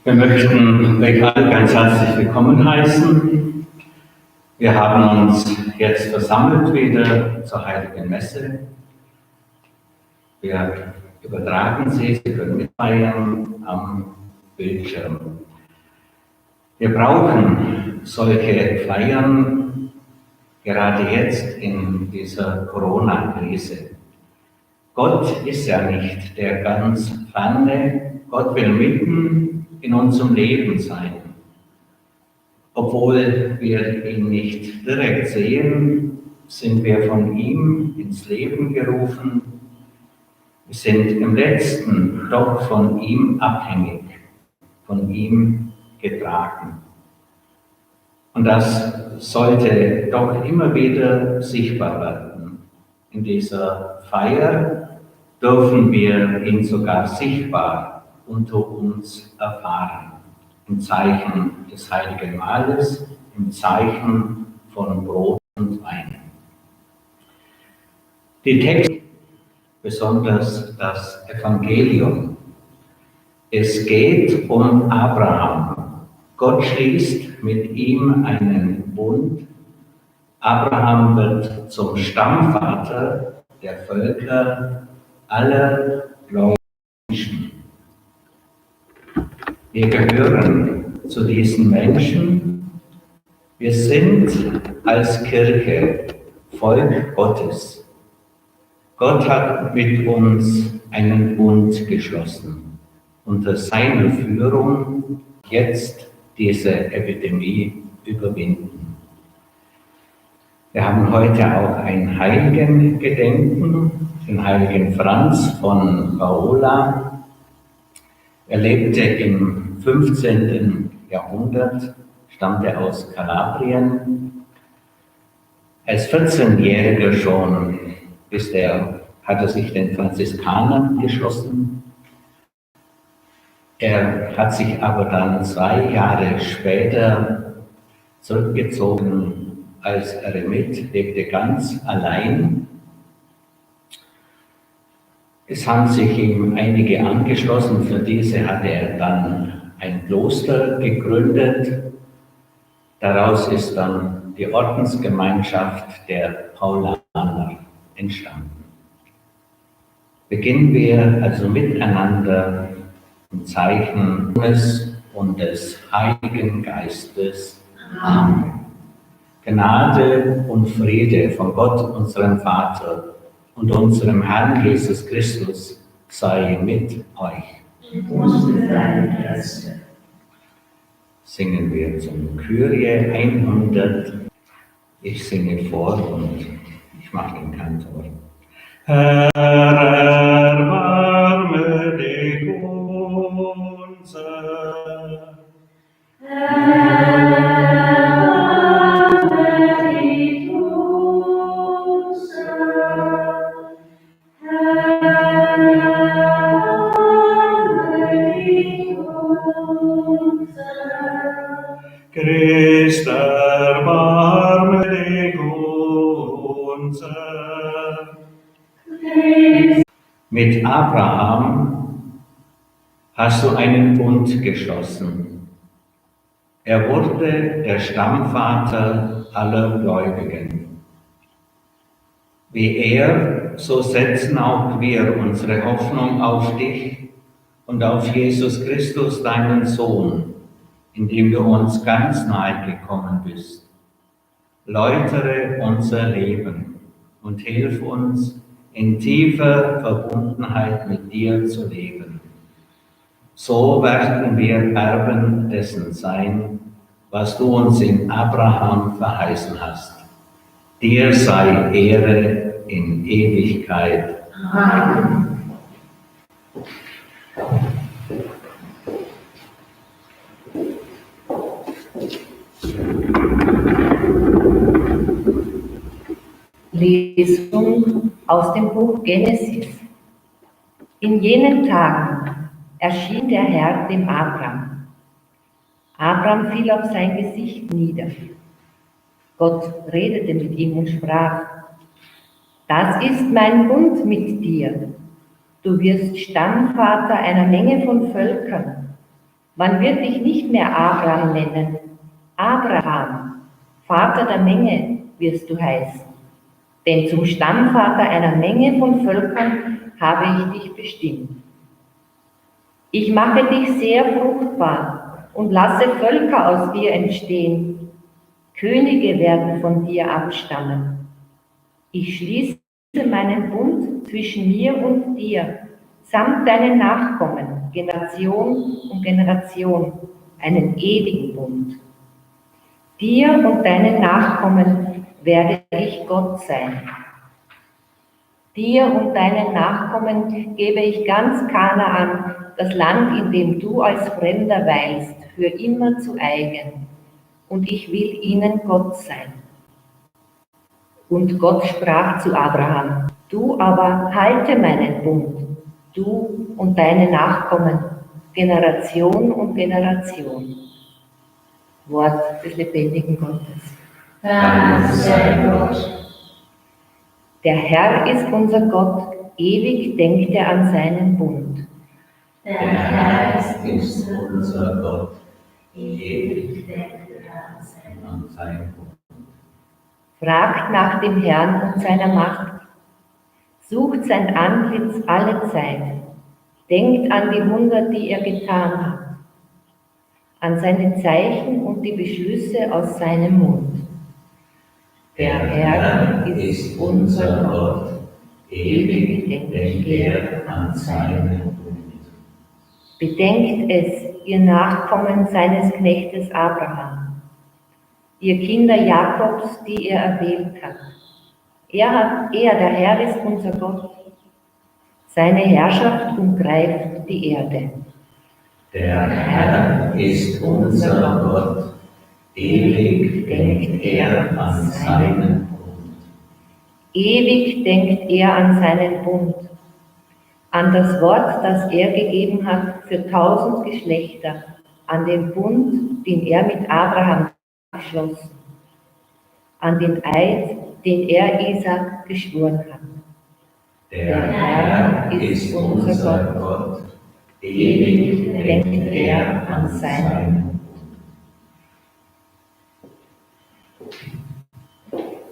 Wir möchten euch alle ganz herzlich willkommen heißen. Wir haben uns jetzt versammelt wieder zur heiligen Messe. Wir übertragen sie können mitfeiern am Bildschirm. Wir brauchen solche Feiern gerade jetzt in dieser Corona-Krise. Gott ist ja nicht der ganz Ferne, Gott will mitten in unserem Leben sein. Obwohl wir ihn nicht direkt sehen, sind wir von ihm ins Leben gerufen. Wir sind im Letzten doch von ihm abhängig, von ihm getragen. Und das sollte doch immer wieder sichtbar werden. In dieser Feier dürfen wir ihn sogar sichtbar unter uns erfahren. Im Zeichen des heiligen Mahles, im Zeichen von Brot und Wein. Die Texte, besonders das Evangelium. Es geht um Abraham. Gott schließt mit ihm einen Bund. Abraham wird zum Stammvater der Völker aller gläubigen Menschen. Wir gehören zu diesen Menschen. Wir sind als Kirche Volk Gottes. Gott hat mit uns einen Bund geschlossen. Unter seiner Führung jetzt diese Epidemie überwinden. Wir haben heute auch ein Heiligen gedenken, den heiligen Franz von Paola. Er lebte im 15. Jahrhundert, stammte aus Kalabrien. Als 14-Jähriger schon hat er sich den Franziskanern geschlossen. Er hat sich aber dann 2 Jahre später zurückgezogen als Eremit, lebte ganz allein. Es haben sich ihm einige angeschlossen, für diese hatte er dann ein Kloster gegründet. Daraus ist dann die Ordensgemeinschaft der Paulaner entstanden. Beginnen wir also miteinander im Zeichen und des Heiligen Geistes. Amen. Gnade und Friede von Gott, unserem Vater, und unserem Herrn Jesus Christus sei mit euch. Und mit deinem Geiste. Singen wir zum Kyrie 100. Ich singe vor und ich mache den Kantor. Herr, erbarme dich unser. Christ, erbarme dich unser. Mit Abraham hast du einen Bund geschlossen. Er wurde der Stammvater aller Gläubigen. Wie er, so setzen auch wir unsere Hoffnung auf dich und auf Jesus Christus, deinen Sohn, in dem du uns ganz nahe gekommen bist. Läutere unser Leben und hilf uns, in tiefer Verbundenheit mit dir zu leben. So werden wir Erben dessen sein, was du uns in Abraham verheißen hast. Dir sei Ehre in Ewigkeit. Amen. Lesung aus dem Buch Genesis. In jenen Tagen erschien der Herr dem Abraham. Abraham fiel auf sein Gesicht nieder. Gott redete mit ihm und sprach: Das ist mein Bund mit dir. Du wirst Stammvater einer Menge von Völkern. Man wird dich nicht mehr Abraham nennen, Abraham, Vater der Menge wirst du heißen. Denn zum Stammvater einer Menge von Völkern habe ich dich bestimmt. Ich mache dich sehr fruchtbar und lasse Völker aus dir entstehen. Könige werden von dir abstammen. Ich schließe meinen Bund zwischen mir und dir, samt deinen Nachkommen, Generation um Generation, einen ewigen Bund. Dir und deinen Nachkommen werde ich Gott sein. Dir und deinen Nachkommen gebe ich ganz Kanaan, das Land, in dem du als Fremder weilst, für immer zu eigen. Und ich will ihnen Gott sein. Und Gott sprach zu Abraham, du aber halte meinen Bund, du und deine Nachkommen, Generation um Generation. Wort des lebendigen Gottes. Dank sei Gott. Der Herr ist unser Gott, ewig denkt er an seinen Bund. Der Herr ist unser Gott, ewig denkt er an seinen Bund. Fragt nach dem Herrn und seiner Macht, sucht sein Antlitz alle Zeit, denkt an die Wunder, die er getan hat, an seine Zeichen und die Beschlüsse aus seinem Mund. Der Herr ist unser Gott, ewig denkt er an seinen Bund. Bedenkt es, ihr Nachkommen seines Knechtes Abraham, ihr Kinder Jakobs, die er erwählt hat. Der Herr ist unser Gott. Seine Herrschaft umgreift die Erde. Der Herr ist unser Gott, ewig denkt er an seinen Bund. Ewig denkt er an seinen Bund, an das Wort, das er gegeben hat für 1000 Geschlechter, an den Bund, den er mit Abraham geschlossen, an den Eid, den er Isaak geschworen hat. Der Herr ist unser Gott, ewig denkt er an seinen Bund.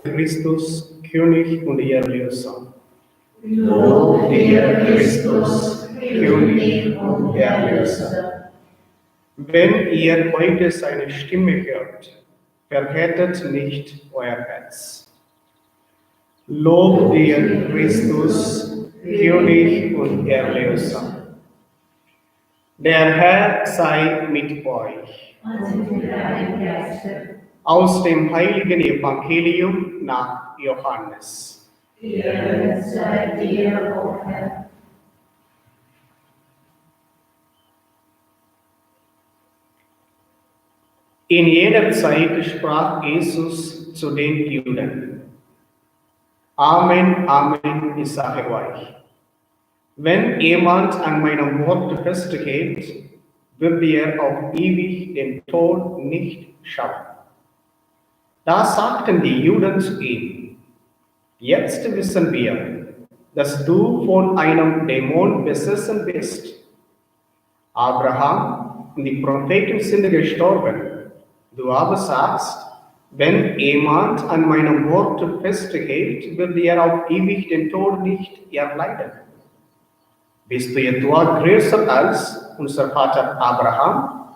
Christus, König und Erlöser. Lob dir, Christus, König und Erlöser. Wenn ihr heute seine Stimme hört, verhärtet nicht euer Herz. Lob dir, Christus, König und Erlöser. Der Herr sei mit euch. Und mit deinem Geiste. Aus dem heiligen Evangelium nach Johannes. Ehre sei dir, o Herr. In jener Zeit sprach Jesus zu den Juden: Amen, Amen, ich sage euch, wenn jemand an meinem Wort festhält, wird er auf ewig den Tod nicht schauen. Da sagten die Juden zu ihm: Jetzt wissen wir, dass du von einem Dämon besessen bist. Abraham und die Propheten sind gestorben. Du aber sagst, wenn jemand an meinem Wort festhält, wird er auf ewig den Tod nicht erleiden. Bist du etwa größer als unser Vater Abraham?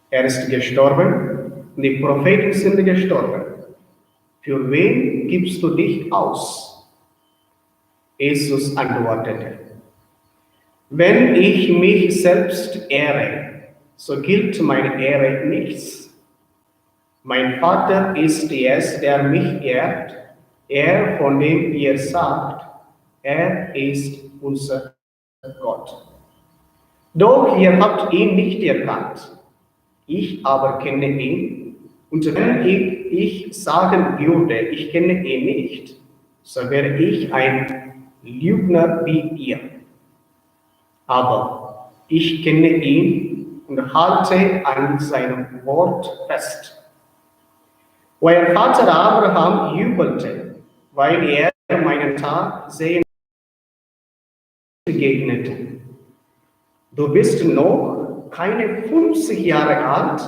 Er ist gestorben und die Propheten sind gestorben. Für wen gibst du dich aus? Jesus antwortete: Wenn ich mich selbst ehre, so gilt meine Ehre nichts. Mein Vater ist es, der mich ehrt, er, von dem ihr sagt, er ist unser Gott. Doch ihr habt ihn nicht erkannt. Ich aber kenne ihn. Und wenn ich sagen würde, ich kenne ihn nicht, so wäre ich ein Lügner wie ihr. Aber ich kenne ihn und halte an seinem Wort fest. Euer Vater Abraham jubelte, weil er meinen Tag sehen begegnete. Du bist noch keine 50 Jahre alt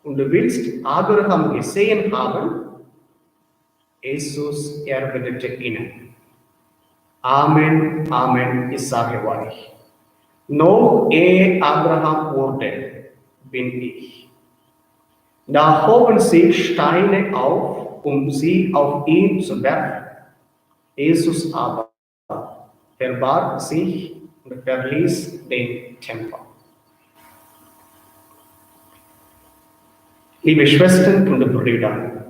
und du willst Abraham gesehen haben? Jesus erwiderte ihnen: Amen, Amen, ich sage euch, noch ehe Abraham wurde, bin ich. Da hoben sie Steine auf, um sie auf ihn zu werfen. Jesus aber verbarg sich und verließ den Tempel. Liebe Schwestern und Brüder,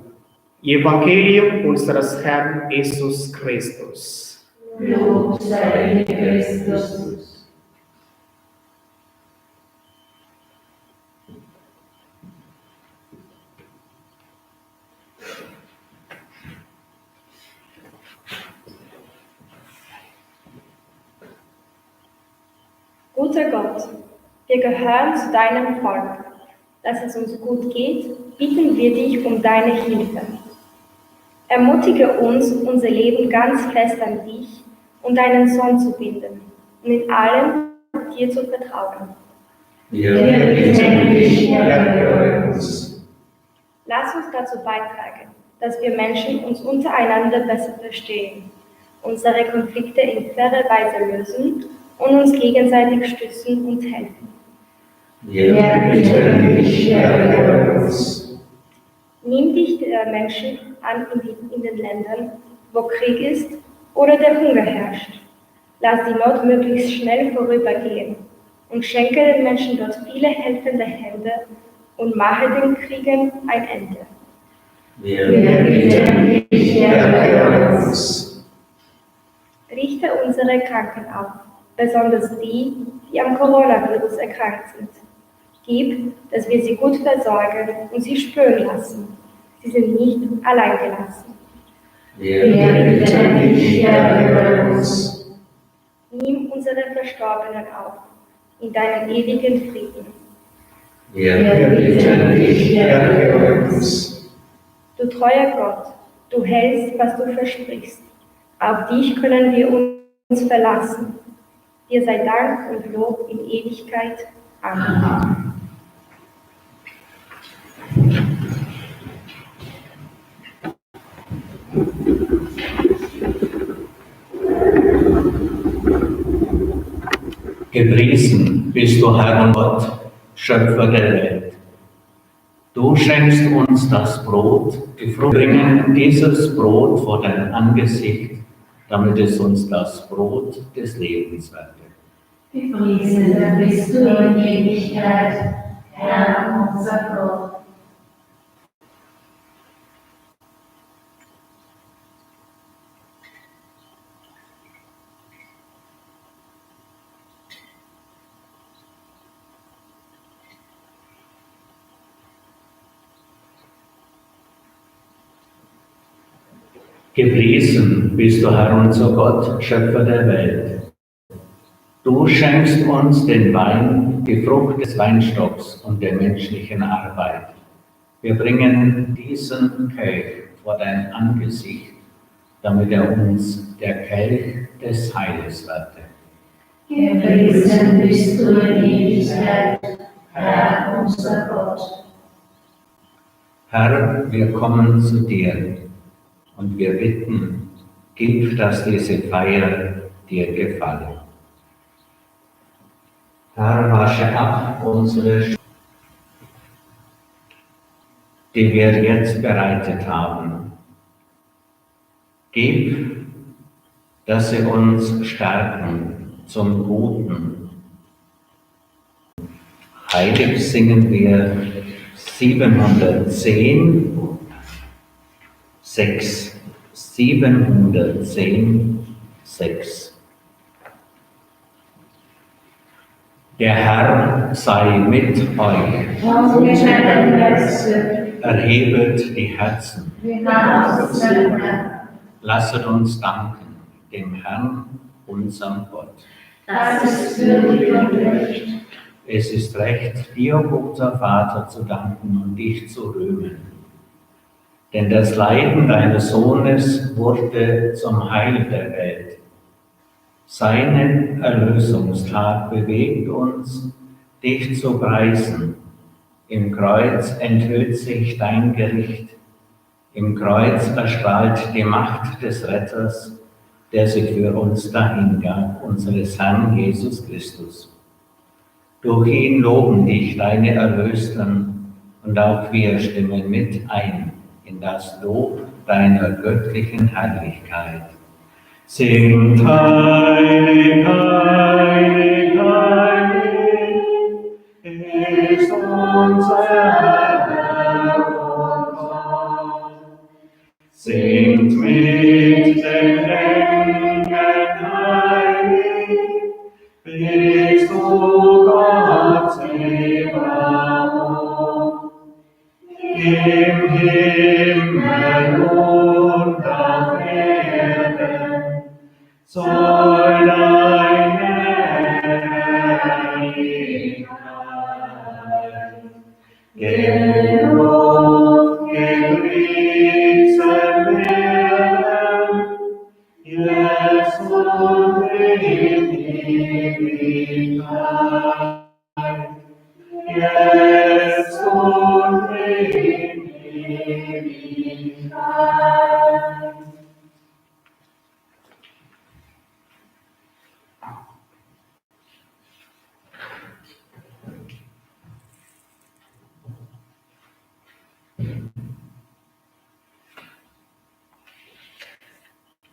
Evangelium unseres Herrn Jesus Christus. Lob sei Christus. Guter Gott, wir gehören zu deinem Volk. Dass es uns gut geht, bitten wir dich um deine Hilfe. Ermutige uns, unser Leben ganz fest an dich und deinen Sohn zu binden und in allem dir zu vertrauen. Wir bitten dich, erhöre uns. Lass uns dazu beitragen, dass wir Menschen uns untereinander besser verstehen, unsere Konflikte in faire Weise lösen und uns gegenseitig stützen und helfen. Wir bitten dich, erhöre uns. Nimm dich der Menschen an in den Ländern, wo Krieg ist oder der Hunger herrscht. Lass die Not möglichst schnell vorübergehen und schenke den Menschen dort viele helfende Hände und mache den Kriegen ein Ende. Wir bitten dich, erhöre uns. Richte unsere Kranken auf, besonders die, die am Coronavirus erkrankt sind. Gib, dass wir sie gut versorgen und sie spüren lassen. Sie sind nicht allein gelassen. Wir bitten dich, erhöre uns. Nimm unsere Verstorbenen auf, in deinen ewigen Frieden. Wir bitten dich, erhöre uns. Du treuer Gott, du hältst, was du versprichst. Auf dich können wir uns verlassen. Dir sei Dank und Lob in Ewigkeit. Amen. Gepriesen bist du, Herr und Gott, Schöpfer der Welt. Du schenkst uns das Brot, wir bringen dieses Brot vor dein Angesicht, damit es uns das Brot des Lebens werde. Gepriesen bist du in Ewigkeit, Herr unser Gott. Gepriesen bist du, Herr unser Gott, Schöpfer der Welt. Du schenkst uns den Wein, die Frucht des Weinstocks und der menschlichen Arbeit. Wir bringen diesen Kelch vor dein Angesicht, damit er uns der Kelch des Heiles werde. Gepriesen bist du in Ewigkeit, Herr unser Gott. Herr, wir kommen zu dir und wir bitten, gib, dass diese Feier dir gefalle. Herr, wasche ab unsere Schuld, die wir jetzt bereitet haben. Gib, dass sie uns stärken zum Guten. Heilig singen wir 710, 6. 710, 6. Der Herr sei mit euch. Und mit deinem Geiste. Erhebet die Herzen. Wir haben uns Herr. Lasset uns danken dem Herrn, unserem Gott. Das ist würdig und recht. Es ist recht, dir, guter Vater, zu danken und dich zu rühmen. Denn das Leiden deines Sohnes wurde zum Heil der Welt. Seine Erlösungstat bewegt uns, dich zu preisen. Im Kreuz enthüllt sich dein Gericht. Im Kreuz erstrahlt die Macht des Retters, der sich für uns dahingab, unseres Herrn Jesus Christus. Durch ihn loben dich deine Erlösten, und auch wir stimmen mit ein in das Lob deiner göttlichen Herrlichkeit. Singt heilig, heilig, heilig, ist unser Herr und Gott. Singt mit den Engeln heilig, bist du Gott Zebaoth. Im Himmel und auf Erden soll deine Herrlichkeit gelobt, gepriesen werden, jetzt und in Ewigkeit, jetzt und in Ewigkeit.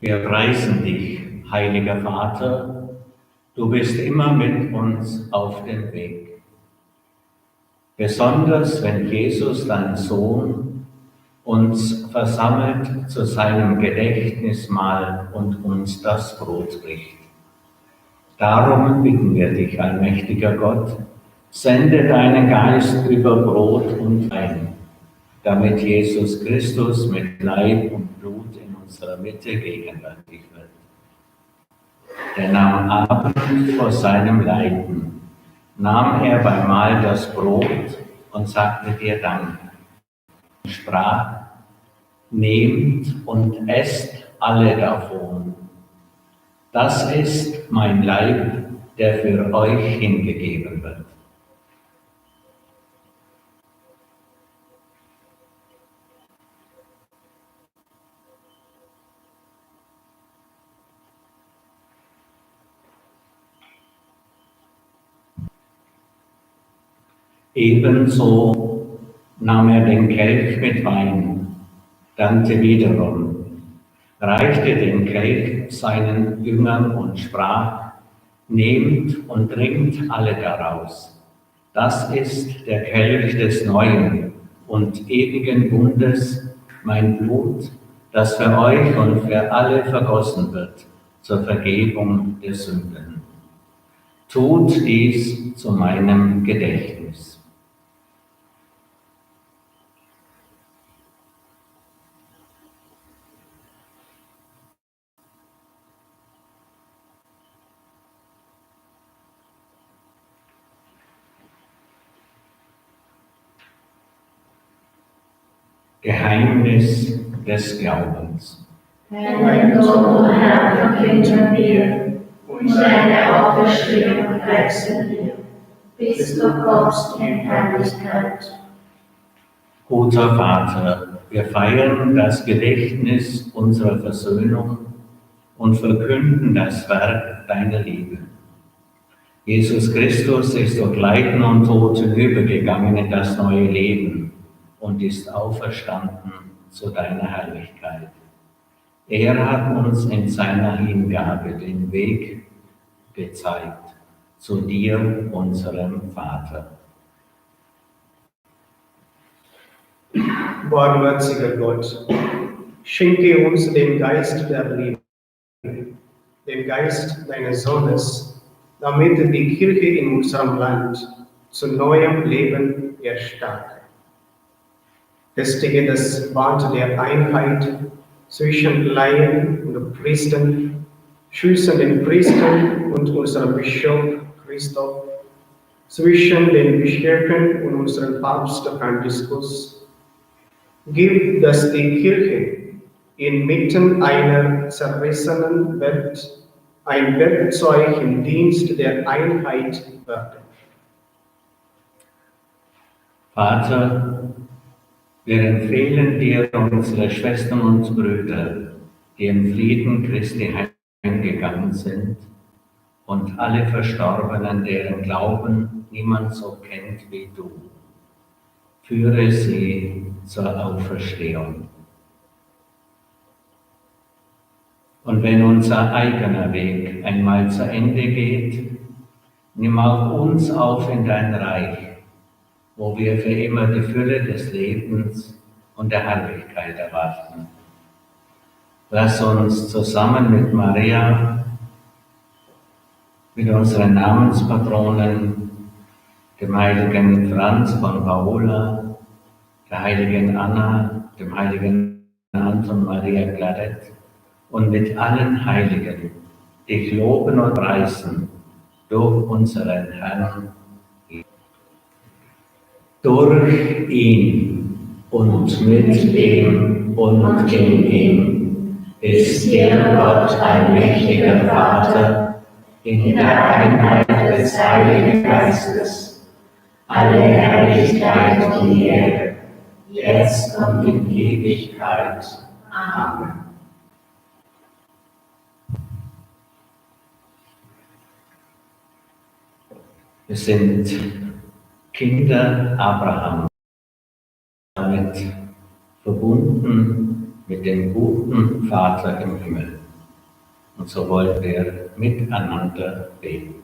Wir preisen dich, heiliger Vater, du bist immer mit uns auf dem Weg. Besonders wenn Jesus, dein Sohn, uns versammelt zu seinem Gedächtnismahl und uns das Brot bricht. Darum bitten wir dich, allmächtiger Gott, sende deinen Geist über Brot und Wein, damit Jesus Christus mit Leib und Blut in unserer Mitte gegenwärtig wird. Denn am Abend vor seinem Leiden nahm er beim Mahl das Brot und sagte dir Dank und sprach: Nehmt und esst alle davon. Das ist mein Leib, der für euch hingegeben wird. Ebenso nahm er den Kelch mit Wein, dankte wiederum, reichte den Kelch seinen Jüngern und sprach: Nehmt und trinkt alle daraus. Das ist der Kelch des neuen und ewigen Bundes, mein Blut, das für euch und für alle vergossen wird zur Vergebung der Sünden. Tut dies zu meinem Gedächtnis. Geheimnis des Glaubens. Dein Tod, Herr, verkünden wir, und deine Auferstehung preisen wir, bis du kommst in Herrlichkeit. Guter Vater, wir feiern das Gedächtnis unserer Versöhnung und verkünden das Werk deiner Liebe. Jesus Christus ist durch Leiden und Tod hinübergegangen in das neue Leben und ist auferstanden zu deiner Herrlichkeit. Er hat uns in seiner Hingabe den Weg gezeigt zu dir, unserem Vater. Barmherziger Gott, schenke uns den Geist der Liebe, den Geist deines Sohnes, damit die Kirche in unserem Land zu neuem Leben erstarrt. Festige das Band der Einheit zwischen Laien und Priestern, zwischen den Priestern und unserem Bischof Christoph, zwischen den Bischöfen und unserem Papst Franziskus. Gib, dass die Kirche inmitten einer zerrissenen Welt ein Werkzeug im Dienst der Einheit wird. Vater, wir empfehlen dir unsere Schwestern und Brüder, die im Frieden Christi heimgegangen sind, und alle Verstorbenen, deren Glauben niemand so kennt wie du. Führe sie zur Auferstehung. Und wenn unser eigener Weg einmal zu Ende geht, nimm auch uns auf in dein Reich, wo wir für immer die Fülle des Lebens und der Herrlichkeit erwarten. Lass uns zusammen mit Maria, mit unseren Namenspatronen, dem heiligen Franz von Paola, der heiligen Anna, dem heiligen Anton Maria Claret und mit allen Heiligen dich loben und preisen durch unseren Herrn. Durch ihn und mit ihm und in ihm ist jeder Gott ein mächtiger Vater in der Einheit des Heiligen Geistes, alle Herrlichkeit und Ehre, jetzt und in Ewigkeit. Amen. Wir sind Kinder Abrahams, damit verbunden mit dem guten Vater im Himmel. Und so wollen wir miteinander beten.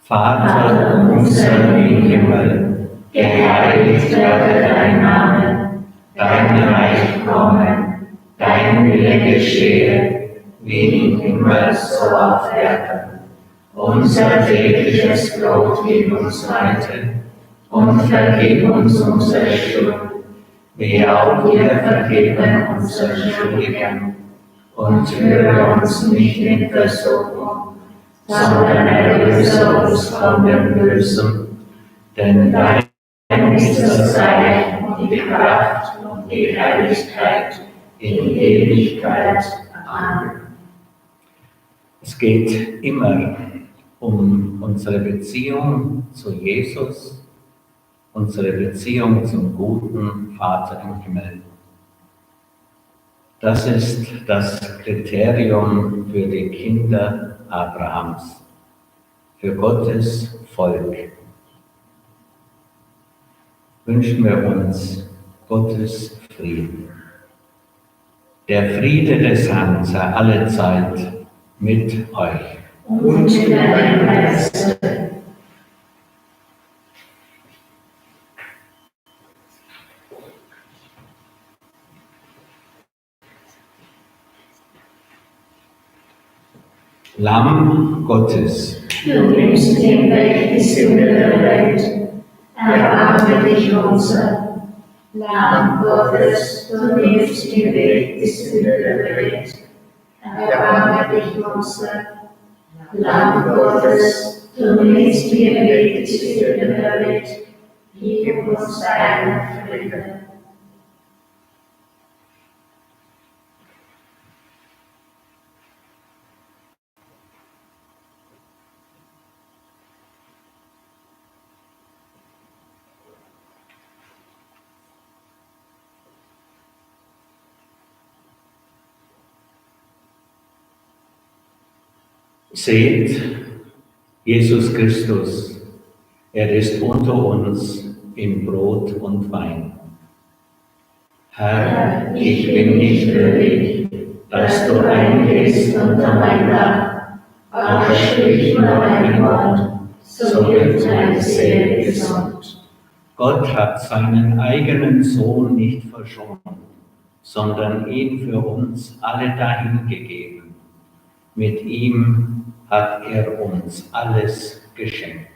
Vater unser im Himmel, geheiligt werde dein Name, dein Reich komme, dein Wille geschehe, wie im Himmel so auf Erden. Unser tägliches Brot gib uns heute und vergib uns unsere Schuld, wie auch wir vergeben unseren Schuldigen. Und führe uns nicht in Versuchung, sondern erlöse uns von dem Bösen. Denn dein ist das Reich und die Kraft und die Herrlichkeit in Ewigkeit. Amen. Es geht immer um unsere Beziehung zu Jesus, unsere Beziehung zum guten Vater im Himmel. Das ist das Kriterium für die Kinder Abrahams, für Gottes Volk. Wünschen wir uns Gottes Frieden. Der Friede des Herrn sei alle Zeit mit euch. Und mit deinem Geiste. Lamm Gottes, Du nimmst hinweg die Sünde der Welt, erbarme dich unser. Lamm Gottes, du nimmst hinweg die Sünde der Welt, erbarme dich unser. Lamm Gottes, du nimmst hinweg die Sünde der Welt, gib uns deinen Frieden. seht Jesus Christus, er ist unter uns in Brot und Wein. Herr, ich bin nicht würdig, dass du eingehst unter mein Dach, aber sprich nur ein Wort, so wird meine Seele gesund. Gott hat seinen eigenen Sohn nicht verschont, sondern ihn für uns alle dahingegeben. Mit ihm hat er uns alles geschenkt.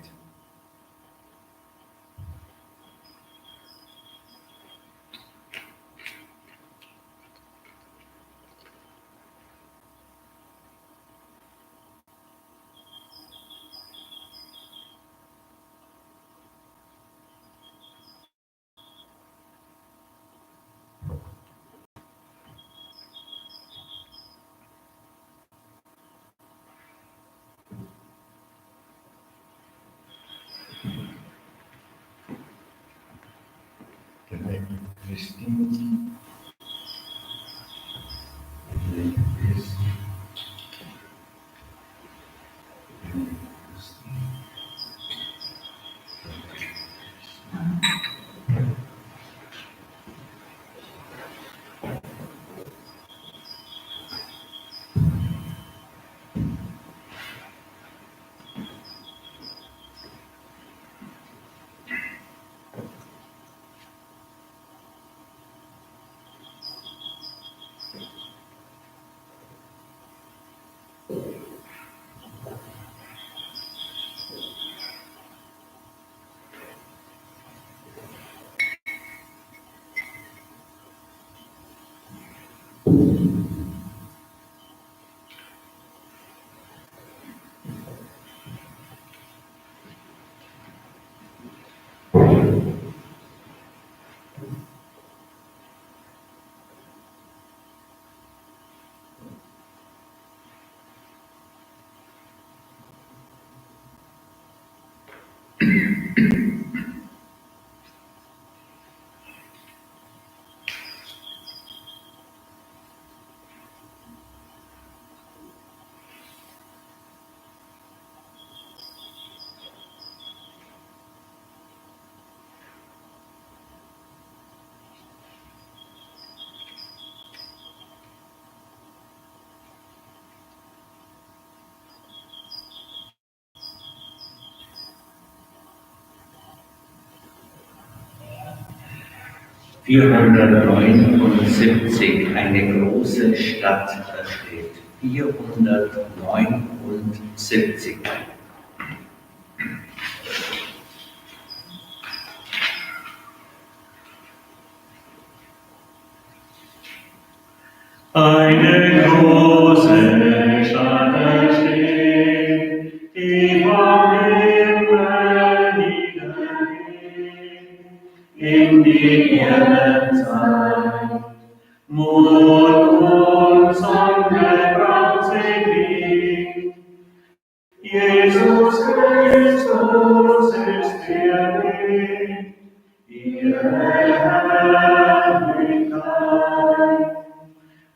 479, eine große Stadt da steht. 479. Eine große Stadt da steht, die vom Himmel niedergeht, in die Erde zeigt. Mond und Sonne braucht sie nicht. Jesus Christus ist der Weg, ihre Herrlichkeit.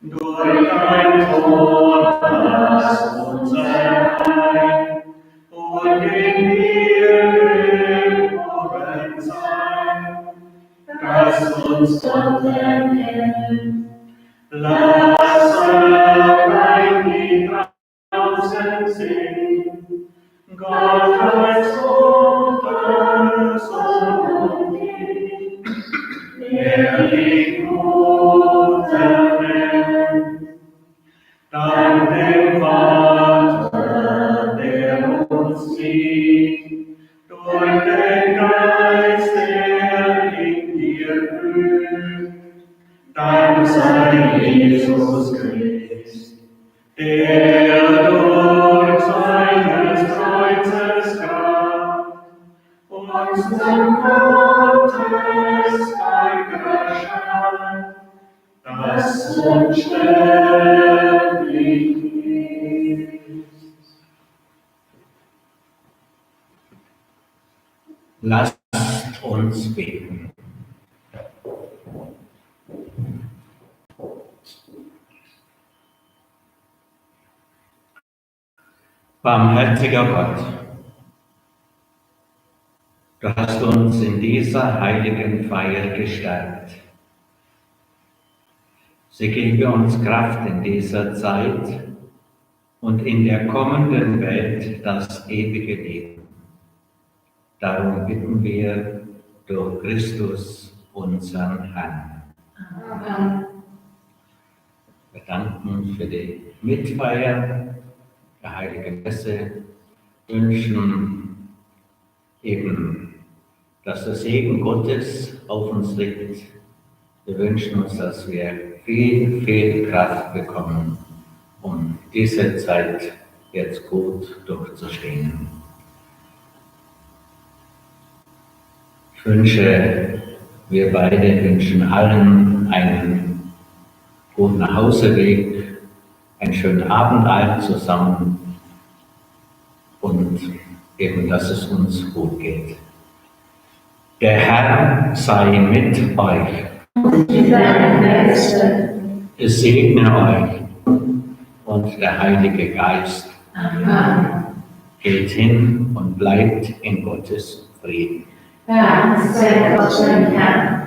Durch ein Tor, das unser Heil und in dir geboren sein, das uns Gott erkennt. Lass rein, die draußen sind, Gott als Mutter, Sohn und Kind, der die Mutter nennt. Dank dem Vater, der uns sieht, durch den Geist, der in dir blüht. Dank sei Jesus Christ, der durch seines Kreuzes Kraft uns zum Gottes geschafft, das unsterblich ist. Lasst uns beten. Barmherziger Gott, du hast uns in dieser heiligen Feier gestärkt. Sie gebe uns Kraft in dieser Zeit und in der kommenden Welt das ewige Leben. Darum bitten wir durch Christus, unseren Herrn. Amen. Wir danken für die Mitfeier der heiligen Messe, wünschen eben, dass der Segen Gottes auf uns liegt. Wir wünschen uns, dass wir viel Kraft bekommen, um diese Zeit jetzt gut durchzustehen. Ich wünsche, wir beide wünschen allen einen guten Nachhauseweg, einen schönen Abend allen zusammen und eben, dass es uns gut geht. Der Herr sei mit euch. Mit deinem Geiste. Es segne euch und der Heilige Geist. Amen. Geht hin und bleibt in Gottes Frieden. Dank sei Gott dem Herrn.